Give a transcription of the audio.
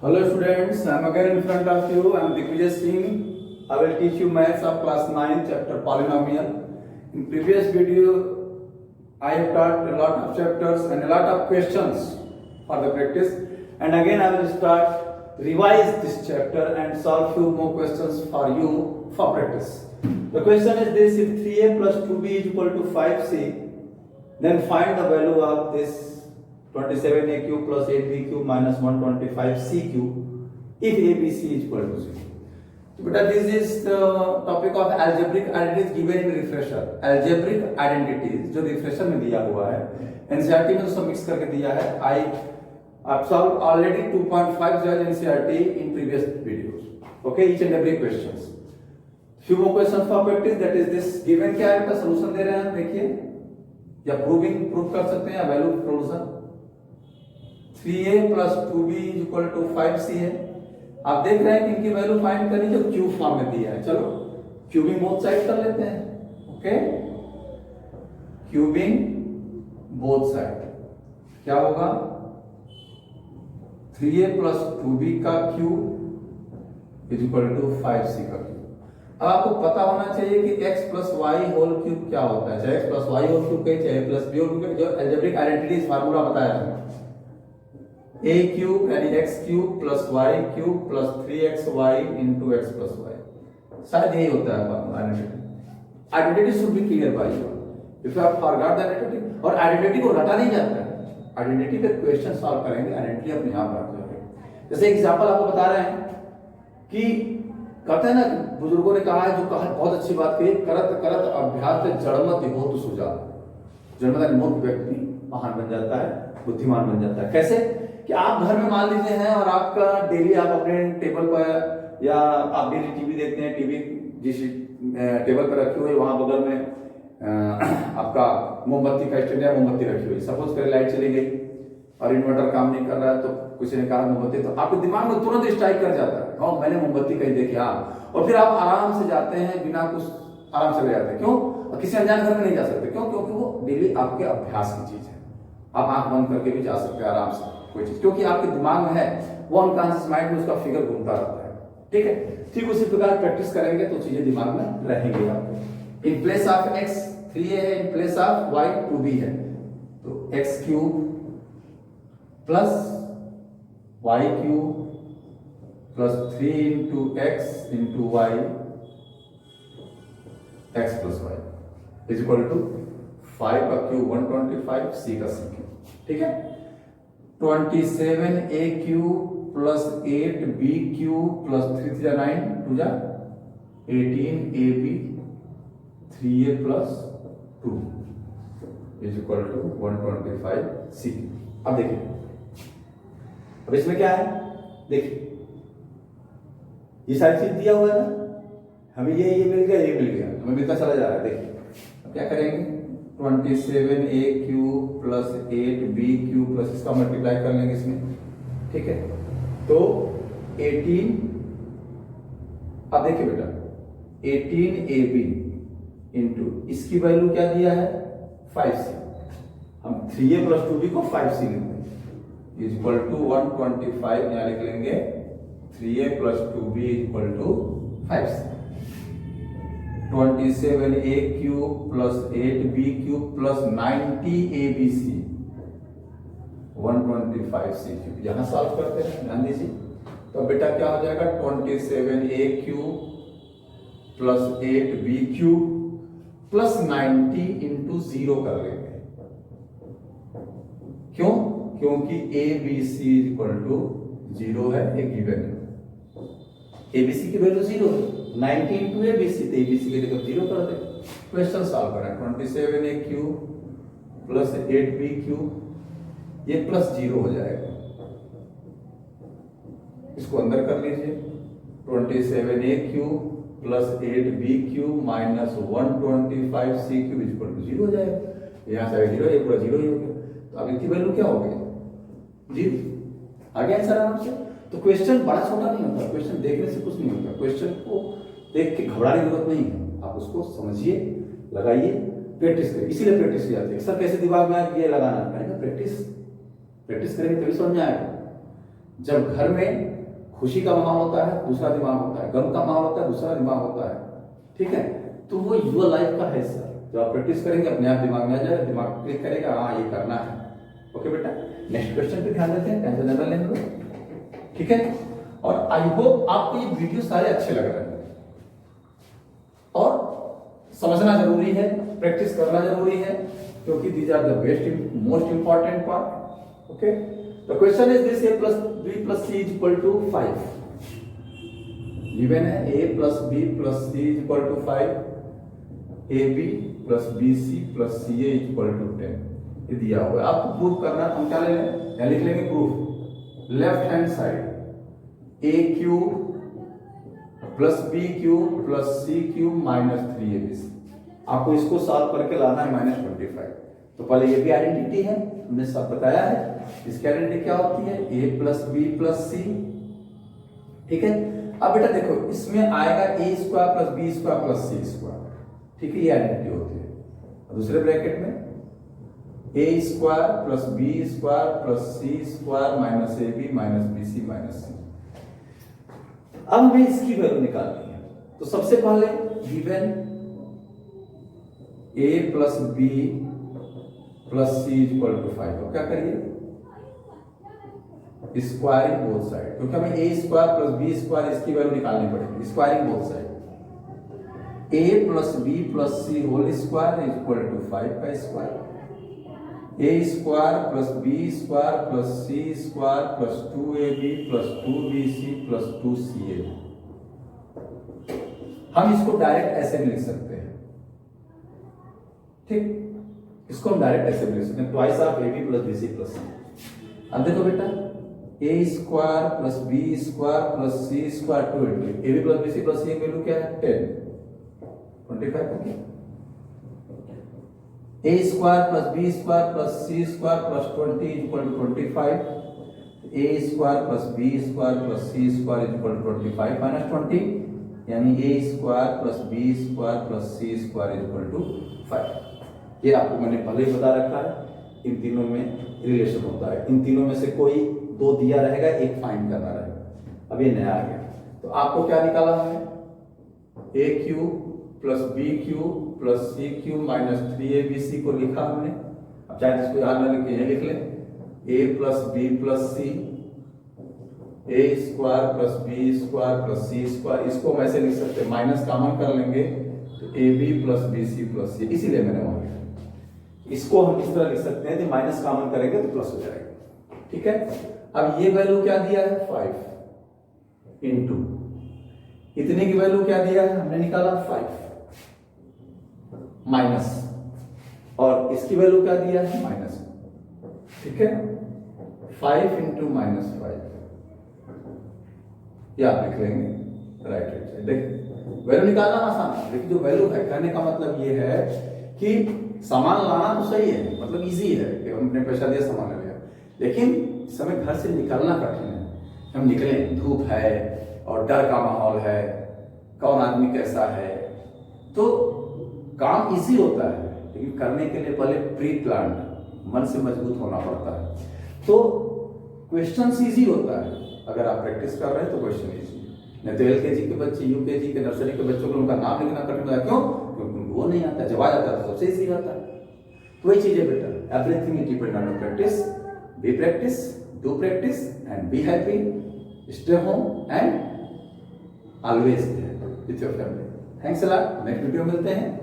Hello students, I am again in front of you. I am Digvijay Singh. I will teach you maths of class 9 chapter polynomial. In previous video, I have taught a lot of chapters and a lot of questions for the practice. And again I will start revise this chapter and solve few more questions for you for practice. The question is this: if 3a plus 2b is equal to 5c, then find the value of this 27a cube plus 8b cube minus 125c cube if abc is equal to 0. So beta, this is the topic of algebraic identities given in refresher. Algebraic identities जो refresher में दिया हुआ है, NCERT में तो mix करके दिया है. I've solved already 2.5 NCERT in previous videos. Okay, each and every questions. Few more questions for practice. That is this given क्या है, इसका solution दे रहे हैं, देखिए, या प्रूव कर सकते हैं या value provision. 3a plus 2b is equal to 5c है. आप देख रहे हैं कि इनकी वैल्यू फाइंड करनी जो क्यूब फॉर्म में दिया है. चलो क्यूबिंग बोथ साइड कर लेते हैं. ओके, क्यूबिंग बोथ साइड क्या होगा? 3a plus 2b का cube is equal to 5c का क्यूब. अब आपको पता होना चाहिए कि x plus y whole cube क्या होता है. चाहे x plus y whole cube कहे, चाहे plus b होल क्यूब, जो अलजेब्रिक आइडेंटिटीज फार्मूला बताया था, a क्यूब यानी x cube plus y cube plus 3xy into x plus y. शायद यही होता है फार्मूला identity. Identity should be clear by you. If you have forgot the identity, और आइडेंटिटी को रटा नहीं जाता है. आइडेंटिटी पे क्वेश्चन सॉल्व करेंगे, आइडेंटिटी अपने आप रट जाएगी. जैसे एग्जांपल आपको बता रहे हैं कि कहते हैं ना, बुजुर्गों ने कहा है, जो कहा बहुत अच्छी बात कही, करत करत अभ्यास जड़मत होत सुजान. जड़मत मूर्ख व्यक्ति महान बन जाता है, बुद्धिमान बन जाता है. कैसे कि आप घर में मान लीजिए हैं और आपका डेली आप अपने टेबल पर, या आप डेली टीवी देखते हैं, टीवी जिस टेबल पर रखी हुई वहां बगल में आपका मोमबत्ती का स्टैंड है, मोमबत्ती रखी हुई. सपोज करें लाइट चली गई और इन्वर्टर काम नहीं कर रहा है, तो किसी ने कहा मोमबत्ती, तो आपके दिमाग में तुरंत स्ट्राइक कर जाता है, हाँ मैंने मोमबत्ती कहीं देखी. हाँ, और फिर आप आराम से जाते हैं, बिना कुछ आराम से जाते हैं. क्यों? किसी अनजान घर में नहीं जा सकते. क्यों? क्योंकि वो डेली आपके अभ्यास की चीज है. आप आंख बंद करके भी जा सकते हैं आराम से कोई चीज, क्योंकि आपके दिमाग में है, वो अनकॉन्शियस माइंड में उसका फिगर घूमता रहता है. ठीक है, ठीक उसी प्रकार प्रैक्टिस करेंगे तो चीजें दिमाग में रहेंगी आपको. In place of x 3a है, in place of y 2b है, तो x cube plus y cube plus 3 into x into y x plus y is equal to 5 का क्यूब 125, c का c क्यूब. ठीक है, 27a cube plus 8b cube plus 3 3 9 2 जा 18ab 3a plus 2 is equal to 125c. अब देखिए, अब इसमें क्या है, देखिए ये सारी चीज दिया हुआ है ना, हमें ये मिल गया, ये मिल गया, हमें मिलता चला जा रहा है. देखिए अब क्या करेंगे, 27a cube plus 8b cube plus इसका मल्टीप्लाई कर लेंगे इसमें. ठीक है, तो 18, अब देखिए बेटा 18ab इंटू इसकी वैल्यू क्या दिया है 5c. हम 3a प्लस 2b को 5c लिखते हैं, इज इक्वल टू 125. यहां लिख लेंगे 3a plus 2b is equal to 5c. 27a cube plus 8b cube plus 90abc 125c cube. यहां सॉल्व करते हैं, ध्यान दीजिए. तो बेटा क्या हो जाएगा, 27a cube plus 8b cube plus 90 into 0 कर लेंगे. क्यों? क्योंकि abc इज इक्वल टू 0 है, एक गिवन है. abc की वैल्यू 0 है, 90 इंटू abc, तो abc की जगह 0 कर दे. क्वेश्चन सॉल्व करें, 27a cube plus 8b cube, ये प्लस 0 हो जाएगा. इसको अंदर कर लीजिए, 27a cube plus 8b cube minus 125c cube is equal to 0 हो जाएगा. यहाँ से 0, ये पूरा 0 ही हो गया. तो अब इसकी वैल्यू क्या हो गई, 0. आगे आंसर आराम से. तो क्वेश्चन बड़ा छोटा नहीं होता, क्वेश्चन देखने से कुछ नहीं होता. क्वेश्चन को देख के घबराने की जरूरत नहीं है, आप उसको समझिए, लगाइए, प्रैक्टिस करिए. इसीलिए प्रैक्टिस की जाती है. सर कैसे दिमाग में ये लगाना है, प्रैक्टिस करेंगे तभी समझ में आएगा. जब घर में खुशी का माहौल होता है, दूसरा दिमाग होता है, गम का माहौल होता है, दूसरा दिमाग होता है, ठीक है। तो वो युवा लाइफ का हिस्सा, जब आप प्रैक्टिस करेंगे अपने आप दिमाग में आ जाएगा, दिमाग क्लिक करेगा, हाँ ये करना है। ओके बेटा, नेक्स्ट क्वेश्चन पे ध्यान देते हैं, टेंशन न लेने दो, ठीक है। और आई होप आपको ये वीडियो सारे अच्छे लग रहे हैं, और समझना जरूरी है, प्रैक्टिस करना जरूरी है, क्योंकि these are the best most important part. Okay, the question is this, a plus b plus c is equal to 5 given है, a plus b plus c is equal to 5, ab plus bc plus ca is equal to 10, ये दिया हुआ है। आपको proof करना है, हम क्या ले लें, या लिख लेंगे proof, left hand side a cube plus B cube plus C cube minus 3abc, आपको इसको सॉल्व करके लाना है -25। तो पहले ये भी आइडेंटिटी है, हमने सब बताया है, इसकी आइडेंटिटी क्या होती है, a plus B plus c, ठीक है। अब बेटा देखो, इसमें आएगा a square plus B square plus C square, ठीक है, ये आइडेंटिटी होती है। दूसरे ब्रैकेट में a square plus B square plus C square minus ab minus B C minus C. अब हमें इसकी वैल्यू निकालनी है, तो सबसे पहले given a plus B plus C equal to 5, तो क्या करिए, स्क्वायरिंग बोथ साइड, क्योंकि हमें a square plus B square इसकी वैल्यू निकालनी पड़ेगी, squaring both side, a plus B plus c whole square equal to 5 का square, a square plus B square plus C square plus 2ab plus 2bc plus 2ca। हम इसको direct ऐसे भी लिख सकते हैं, ठीक, इसको हम डायरेक्ट ऐसे भी लिख सकते हैं, twice of ab plus bc plus c। अब देखो बेटा, a square plus B square plus C square 2ab plus bc plus c की वैल्यू क्या है, 10, 25 हो गया। a square plus B square plus C square plus 20 equal to 25, a square plus B square plus C square equal to 25 minus 20, यानी a square plus B square plus C square equal to 5। ये आपको मैंने पहले ही बता रखा है, इन तीनों में रिलेशन होता है, इन तीनों में से कोई दो दिया रहेगा, एक फाइंड करना रहेगा। अब ये नया आ गया, तो आपको क्या निकाला है, a cube plus B cube plus C cube minus 3abc को लिखा हमने। अब चाहे इसको याद ना लिख के लिख ले, a plus B plus C, a square plus B square plus C square, इसको हम ऐसे लिख सकते हैं, माइनस कॉमन कर लेंगे तो ab plus B C plus C, इसीलिए मैंने वहां लिखा। इसको हम इस तरह लिख सकते हैं कि माइनस कॉमन करेंगे तो प्लस हो जाएगा, ठीक है। अब ये वैल्यू क्या दिया है, 5 इंटू इतने की वैल्यू क्या दिया है, हमने निकाला 5 माइनस, और इसकी वैल्यू क्या दिया है, माइनस, ठीक है, 5 इंटू माइनस 5, ये आप लिख लेंगे राइट हैंड साइड। देखिए वैल्यू निकालना आसान है, लेकिन जो वैल्यू है कहने का मतलब ये है कि सामान लाना तो सही है, मतलब इजी है कि हमने पैसा दिया सामान ले लिया, लेकिन इस समय घर से निकलना कठिन है। हम निकले, धूप है और डर का माहौल है, कौन आदमी कैसा है, तो काम इजी होता है, लेकिन करने के लिए पहले प्री प्लान्ड मन से मजबूत होना पड़ता है। तो क्वेश्चन इजी होता है, अगर आप प्रैक्टिस कर रहे हैं तो क्वेश्चन इजी है। नहीं तो एलकेजी के बच्चे, यूकेजी के, नर्सरी के बच्चों को उनका नाम लिखना कठिन होता है, क्यों, क्योंकि उनको वो नहीं आता, जब आ जाता है तो सबसे इजी आता है। तो वही चीज है बेटा, everything is depend on practice, be practice, do practice and be happy, stay home and always with your family. Thanks a lot, next video मिलते हैं।